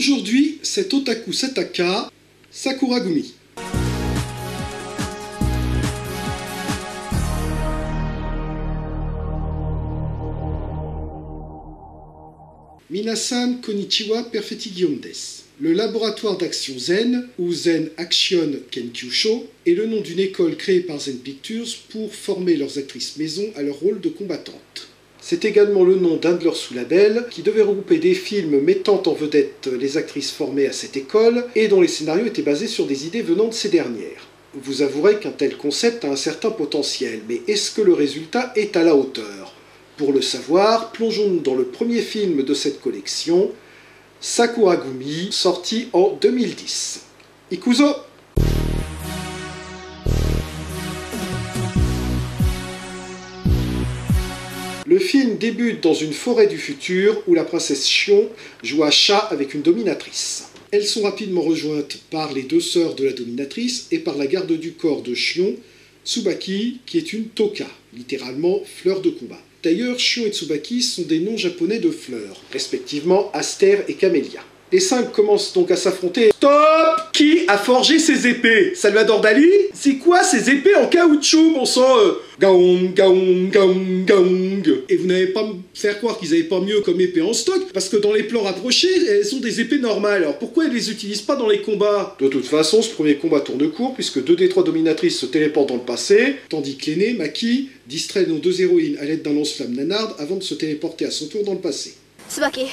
Aujourd'hui, c'est Otaku Sataka Sakuragumi. Minasan konnichiwa perfetti Guillaume des. Le laboratoire d'action Zen, ou Zen Action Kenkyusho, est le nom d'une école créée par Zen Pictures pour former leurs actrices maison à leur rôle de combattantes. C'est également le nom d'un de leurs sous-labels qui devait regrouper des films mettant en vedette les actrices formées à cette école et dont les scénarios étaient basés sur des idées venant de ces dernières. Vous avouerez qu'un tel concept a un certain potentiel, mais est-ce que le résultat est à la hauteur? Pour le savoir, plongeons-nous dans le premier film de cette collection, Sakuragumi, sorti en 2010. Ikuzo! Le film débute dans une forêt du futur où la princesse Shion joue à chat avec une dominatrice. Elles sont rapidement rejointes par les deux sœurs de la dominatrice et par la garde du corps de Shion, Tsubaki, qui est une toka, littéralement fleur de combat. D'ailleurs, Shion et Tsubaki sont des noms japonais de fleurs, respectivement Aster et Camélia. Les cinq commencent donc à s'affronter. Stop! Qui a forgé ces épées? Salvador Dali? C'est quoi ces épées en caoutchouc, bon sang? Gaong, gaong, gaong, gaong. Et vous n'allez pas me faire croire qu'ils n'avaient pas mieux comme épée en stock, parce que dans les plans rapprochés, elles sont des épées normales. Alors pourquoi elles les utilisent pas dans les combats? De toute façon, ce premier combat tourne court, puisque deux des trois dominatrices se téléportent dans le passé, tandis que l'aînée, Maki, distrait nos deux héroïnes à l'aide d'un lance-flamme nanarde avant de se téléporter à son tour dans le passé. Tsubaki,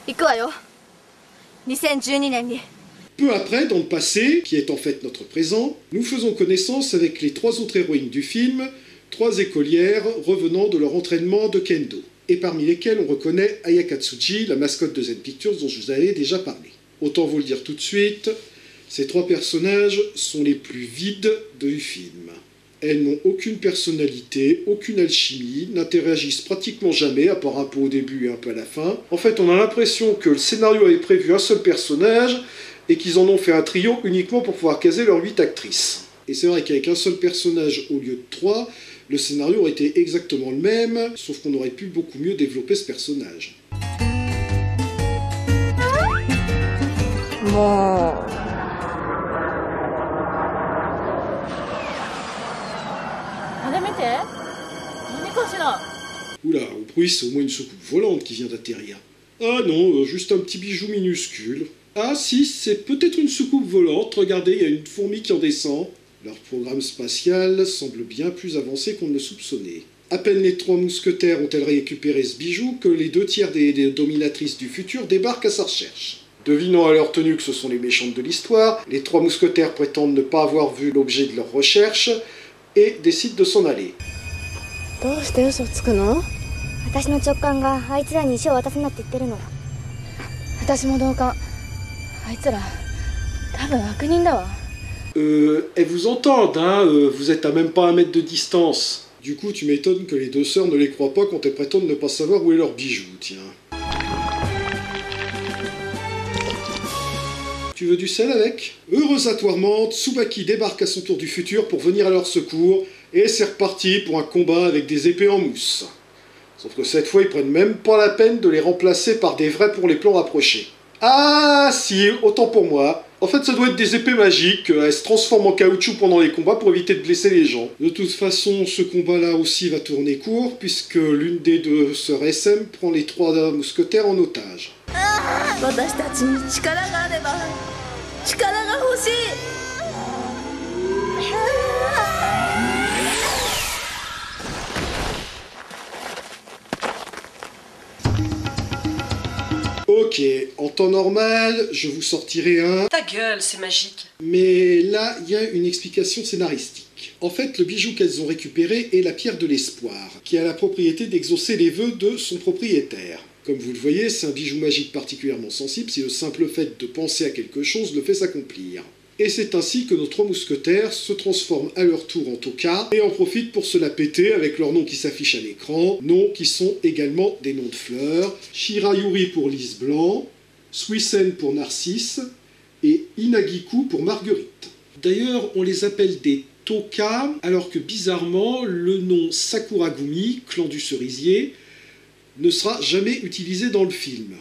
ikuwa yo. 2012年に Peu après, dans le passé, qui est en fait notre présent, nous faisons connaissance avec les trois autres héroïnes du film, trois écolières revenant de leur entraînement de kendo, et parmi lesquelles on reconnaît Ayakatsuji, la mascotte de Zen Pictures dont je vous avais déjà parlé. Autant vous le dire tout de suite, ces trois personnages sont les plus vides du film. Elles n'ont aucune personnalité, aucune alchimie, n'interagissent pratiquement jamais, à part un peu au début et un peu à la fin. En fait, on a l'impression que le scénario avait prévu un seul personnage, et qu'ils en ont fait un trio uniquement pour pouvoir caser leurs 8 actrices. Et c'est vrai qu'avec un seul personnage au lieu de 3, le scénario aurait été exactement le même, sauf qu'on aurait pu beaucoup mieux développer ce personnage. Oula, au bruit, c'est au moins une soucoupe volante qui vient d'atterrir. Ah non, juste un petit bijou minuscule. Ah si, c'est peut-être une soucoupe volante, regardez, il y a une fourmi qui en descend. Leur programme spatial semble bien plus avancé qu'on ne le soupçonnait. À peine les trois mousquetaires ont-elles récupéré ce bijou que les deux tiers des dominatrices du futur débarquent à sa recherche. Devinant à leur tenue que ce sont les méchantes de l'histoire, les trois mousquetaires prétendent ne pas avoir vu l'objet de leur recherche et décident de s'en aller. 私の直感があいつらに石を渡すなって言ってるの。私も同感。あいつら多分悪人だわ。Elles vous entendent, hein, vous êtes à même pas 1 mètre de distance. Du coup, tu m'étonnes que les deux sœurs ne les croient pas quand elles prétendent ne pas savoir où est leur bijou, tiens. Tu veux du sel avec? Heureusement, Tsubaki débarque à son tour du futur pour venir à leur secours, et c'est reparti pour un combat avec des épées en mousse. Sauf que cette fois, ils prennent même pas la peine de les remplacer par des vrais pour les plans rapprochés. Ah si, autant pour moi. En fait, ça doit être des épées magiques, elles se transforment en caoutchouc pendant les combats pour éviter de blesser les gens. De toute façon, ce combat-là aussi va tourner court, puisque l'une des deux sœurs SM prend les trois mousquetaires en otage. Ok, en temps normal, je vous sortirai un... Ta gueule, c'est magique. Mais là, il y a une explication scénaristique. En fait, le bijou qu'elles ont récupéré est la pierre de l'espoir, qui a la propriété d'exaucer les vœux de son propriétaire. Comme vous le voyez, c'est un bijou magique particulièrement sensible si le simple fait de penser à quelque chose le fait s'accomplir. Et c'est ainsi que nos trois mousquetaires se transforment à leur tour en toka et en profitent pour se la péter avec leurs noms qui s'affichent à l'écran, noms qui sont également des noms de fleurs, Shirayuri pour lys blanc, Suisen pour narcisse et Inagiku pour marguerite. D'ailleurs, on les appelle des toka, alors que bizarrement, le nom Sakuragumi, clan du cerisier, ne sera jamais utilisé dans le film.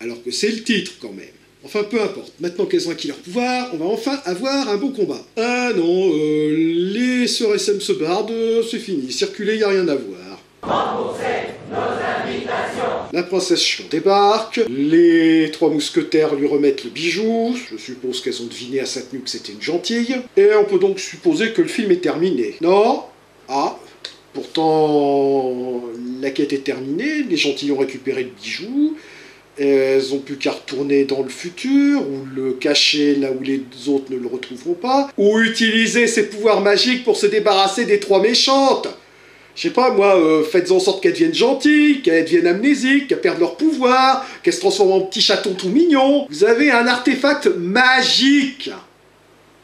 Alors que c'est le titre quand même. Enfin, peu importe. Maintenant qu'elles ont acquis leur pouvoir, on va enfin avoir un bon combat. Ah non, les sœurs SM se bardent, c'est fini. Circuler, y a rien à voir. Remboursez nos invitations. La princesse Chion débarque, les trois mousquetaires lui remettent le bijou, je suppose qu'elles ont deviné à sa tenue que c'était une gentille, et on peut donc supposer que le film est terminé. Non? Ah, pourtant la quête est terminée, les gentils ont récupéré le bijou, elles ont plus qu'à retourner dans le futur, ou le cacher là où les autres ne le retrouveront pas, ou utiliser ses pouvoirs magiques pour se débarrasser des trois méchantes. Je sais pas, moi, faites en sorte qu'elles deviennent gentilles, qu'elles deviennent amnésiques, qu'elles perdent leur pouvoir, qu'elles se transforment en petits chatons tout mignons. Vous avez un artefact magique.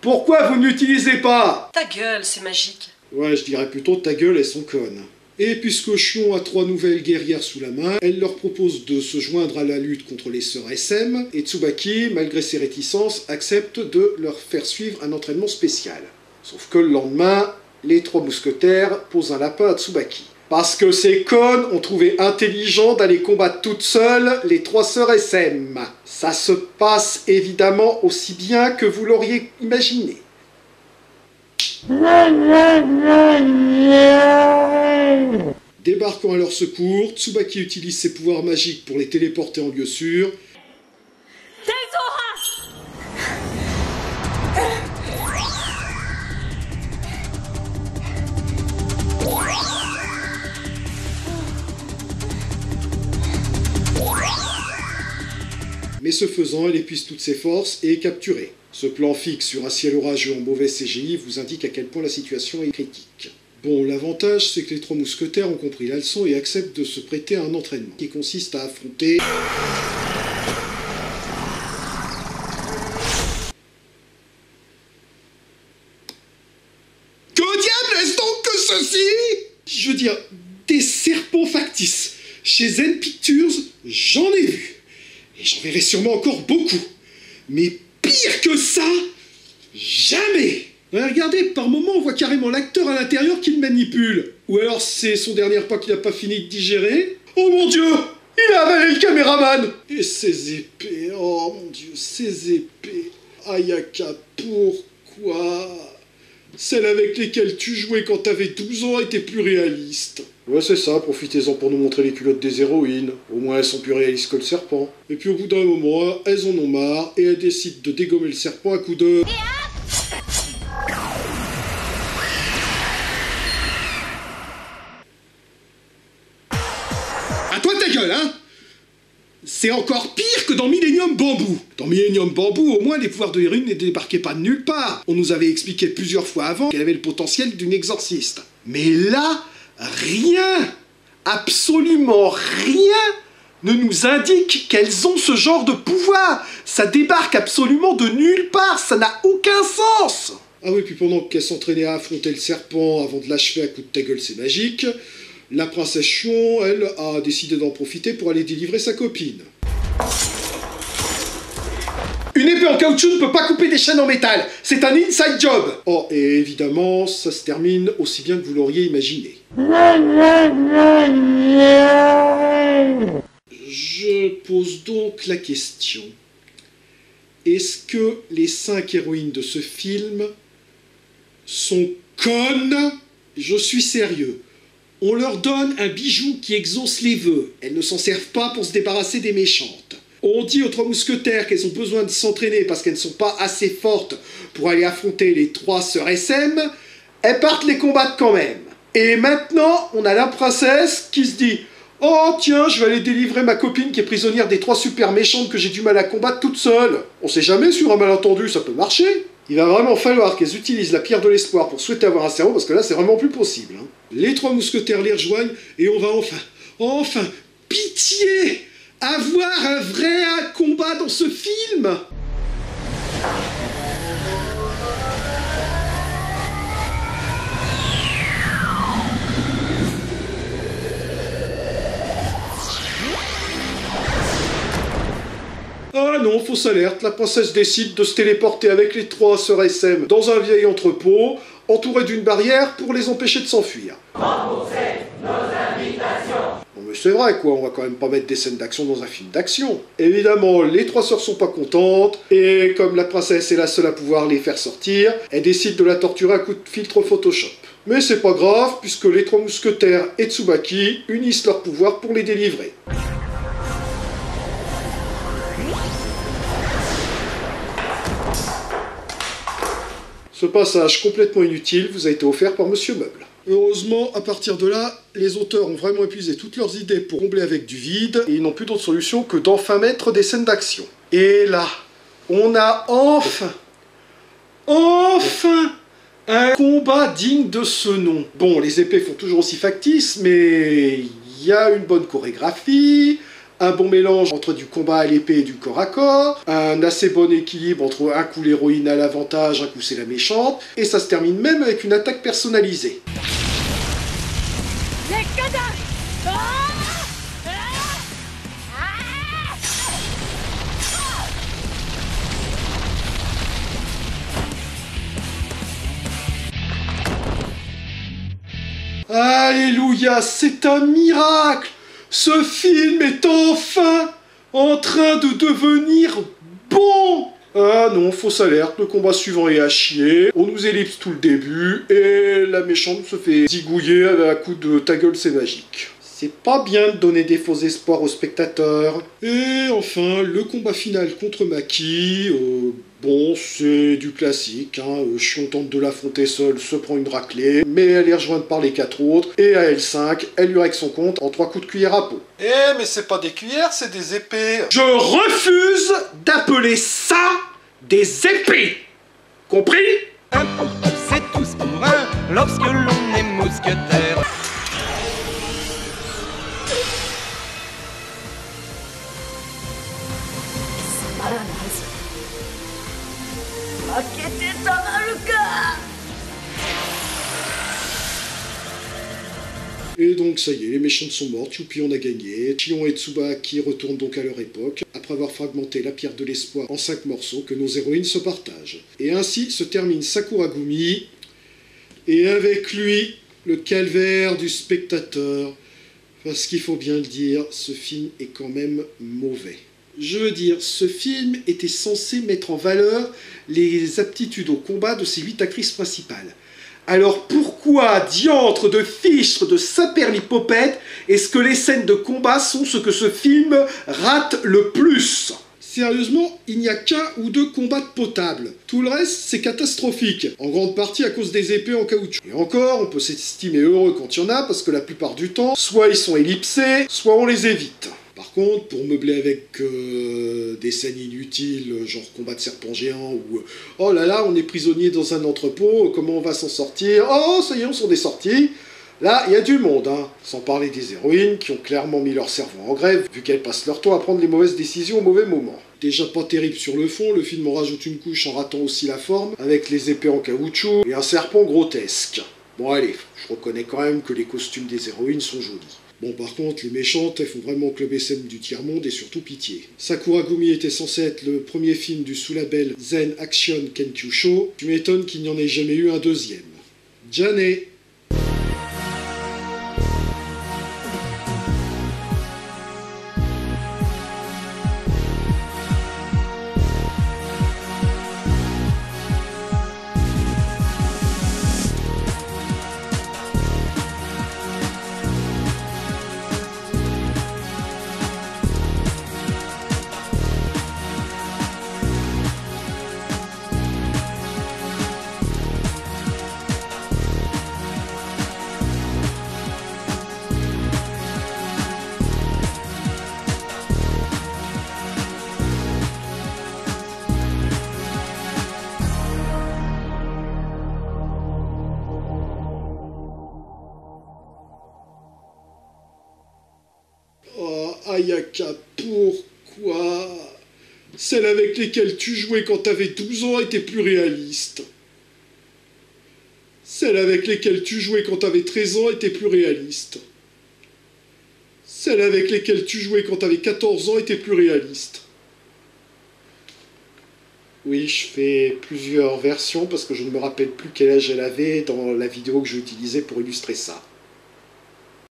Pourquoi vous ne l'utilisez pas? Ta gueule, c'est magique. Ouais, je dirais plutôt ta gueule, elles sont connes. Et puisque Chion a trois nouvelles guerrières sous la main, elle leur propose de se joindre à la lutte contre les sœurs SM, et Tsubaki, malgré ses réticences, accepte de leur faire suivre un entraînement spécial. Sauf que le lendemain, les trois mousquetaires posent un lapin à Tsubaki. Parce que ces connes ont trouvé intelligent d'aller combattre toutes seules les trois sœurs SM. Ça se passe évidemment aussi bien que vous l'auriez imaginé. Débarquant à leur secours, Tsubaki utilise ses pouvoirs magiques pour les téléporter en lieu sûr. Mais ce faisant, elle épuise toutes ses forces et est capturée. Ce plan fixe sur un ciel orageux en mauvais CGI vous indique à quel point la situation est critique. Bon, l'avantage, c'est que les trois mousquetaires ont compris la leçon et acceptent de se prêter à un entraînement, qui consiste à affronter... Que diable est-ce donc que ceci? Je veux dire, des serpents factices. Chez Zen Pictures, j'en ai vu. Et j'en verrai sûrement encore beaucoup. Mais pire que ça, jamais. Ouais, regardez, par moments, on voit carrément l'acteur à l'intérieur qui le manipule. Ou alors c'est son dernier repas qu'il n'a pas fini de digérer. Oh mon Dieu, il a avalé le caméraman. Et ses épées, oh mon Dieu, ses épées. Ayaka, pourquoi? Celles avec lesquelles tu jouais quand t'avais 12 ans étaient plus réalistes. Ouais, c'est ça, profitez-en pour nous montrer les culottes des héroïnes. Au moins, elles sont plus réalistes que le serpent. Et puis au bout d'un moment, elles en ont marre et elles décident de dégommer le serpent à coups de... À toi ta gueule, hein! C'est encore pire que dans Millennium Bamboo. Dans Millennium Bamboo, au moins, les pouvoirs de l'héroïne ne débarquaient pas de nulle part. On nous avait expliqué plusieurs fois avant qu'elle avait le potentiel d'une exorciste. Mais là, rien, absolument rien, ne nous indique qu'elles ont ce genre de pouvoir. Ça débarque absolument de nulle part, ça n'a aucun sens. Ah oui, puis pendant qu'elle s'entraînait à affronter le serpent avant de l'achever à coups de ta gueule, c'est magique, la princesse Chion, elle, a décidé d'en profiter pour aller délivrer sa copine. Une épée en caoutchouc ne peut pas couper des chaînes en métal. C'est un inside job. Oh, et évidemment, ça se termine aussi bien que vous l'auriez imaginé. Je pose donc la question. Est-ce que les 5 héroïnes de ce film sont connes? Je suis sérieux. On leur donne un bijou qui exauce les vœux. Elles ne s'en servent pas pour se débarrasser des méchantes. On dit aux trois mousquetaires qu'elles ont besoin de s'entraîner parce qu'elles ne sont pas assez fortes pour aller affronter les trois sœurs SM. Elles partent les combattre quand même. Et maintenant, on a la princesse qui se dit « Oh tiens, je vais aller délivrer ma copine qui est prisonnière des trois super méchantes que j'ai du mal à combattre toute seule. » On sait jamais, sur un malentendu, ça peut marcher. Il va vraiment falloir qu'elles utilisent la pierre de l'espoir pour souhaiter avoir un cerveau, parce que là, c'est vraiment plus possible. Hein. Les trois mousquetaires les rejoignent, et on va enfin, pitié, avoir un vrai combat dans ce film. Ah non, fausse alerte, la princesse décide de se téléporter avec les trois sœurs SM dans un vieil entrepôt, entouré d'une barrière pour les empêcher de s'enfuir. Remboursez nos invitations. Non mais c'est vrai quoi, on va quand même pas mettre des scènes d'action dans un film d'action. Évidemment, les trois sœurs sont pas contentes, et comme la princesse est la seule à pouvoir les faire sortir, elle décide de la torturer à coups de filtre Photoshop. Mais c'est pas grave, puisque les trois mousquetaires et Tsubaki unissent leurs pouvoirs pour les délivrer. Ce passage complètement inutile vous a été offert par Monsieur Meuble. Heureusement, à partir de là, les auteurs ont vraiment épuisé toutes leurs idées pour combler avec du vide, et ils n'ont plus d'autre solution que d'enfin mettre des scènes d'action. Et là, on a enfin un combat digne de ce nom. Bon, les épées font toujours aussi factices, mais il y a une bonne chorégraphie, un bon mélange entre du combat à l'épée et du corps à corps, un assez bon équilibre entre un coup l'héroïne a l'avantage, un coup c'est la méchante, et ça se termine même avec une attaque personnalisée. Alléluia, c'est un miracle! Ce film est enfin en train de devenir bon! Ah non, fausse alerte, le combat suivant est à chier, on nous ellipse tout le début, et la méchante se fait zigouiller à coup de ta gueule c'est magique. C'est pas bien de donner des faux espoirs aux spectateurs. Et enfin, le combat final contre Maki, bon, c'est du classique, hein. Chion tente de l'affronter seule, se prend une raclée, mais elle est rejointe par les 4 autres, et à L5, elle lui règle son compte en 3 coups de cuillère à peau. Eh, mais c'est pas des cuillères, c'est des épées. Je refuse d'appeler ça des épées. Compris? C'est tous pour un lorsque l'on est mousquetaire. Et donc ça y est, les méchantes sont mortes, youpi on a gagné. Chion et Tsubaki retournent donc à leur époque, après avoir fragmenté la pierre de l'espoir en 5 morceaux que nos héroïnes se partagent. Et ainsi se termine Sakuragumi, et avec lui, le calvaire du spectateur. Parce qu'il faut bien le dire, ce film est quand même mauvais. Je veux dire, ce film était censé mettre en valeur les aptitudes au combat de ces 8 actrices principales. Alors pourquoi, diantre de fichtre de saperlipopette, est-ce que les scènes de combat sont ce que ce film rate le plus? Sérieusement, il n'y a qu'un ou 2 combats potables. Tout le reste, c'est catastrophique, en grande partie à cause des épées en caoutchouc. Et encore, on peut s'estimer heureux quand il y en a, parce que la plupart du temps, soit ils sont ellipsés, soit on les évite. Par contre, pour meubler avec des scènes inutiles, genre combat de serpent géant, ou oh là là, on est prisonnier dans un entrepôt, comment on va s'en sortir? Oh, ça y est, on s'en est sortis. Là, il y a du monde, hein. Sans parler des héroïnes qui ont clairement mis leur cerveau en grève, vu qu'elles passent leur temps à prendre les mauvaises décisions au mauvais moment. Déjà pas terrible sur le fond, le film en rajoute une couche en ratant aussi la forme, avec les épées en caoutchouc et un serpent grotesque. Bon allez, je reconnais quand même que les costumes des héroïnes sont jolis. Bon, par contre, les méchantes, elles font vraiment club SM du tiers-monde et surtout pitié. Sakuragumi était censé être le premier film du sous-label Zen Action Kenkyusho. Tu m'étonnes qu'il n'y en ait jamais eu un deuxième. Jané. Oh, Ayaka, pourquoi? Celles avec lesquelles tu jouais quand t'avais 12 ans étaient plus réalistes. Celles avec lesquelles tu jouais quand t'avais 13 ans étaient plus réalistes. Celles avec lesquelles tu jouais quand t'avais 14 ans étaient plus réalistes. Oui, je fais plusieurs versions parce que je ne me rappelle plus quel âge elle avait dans la vidéo que j'ai utilisée pour illustrer ça.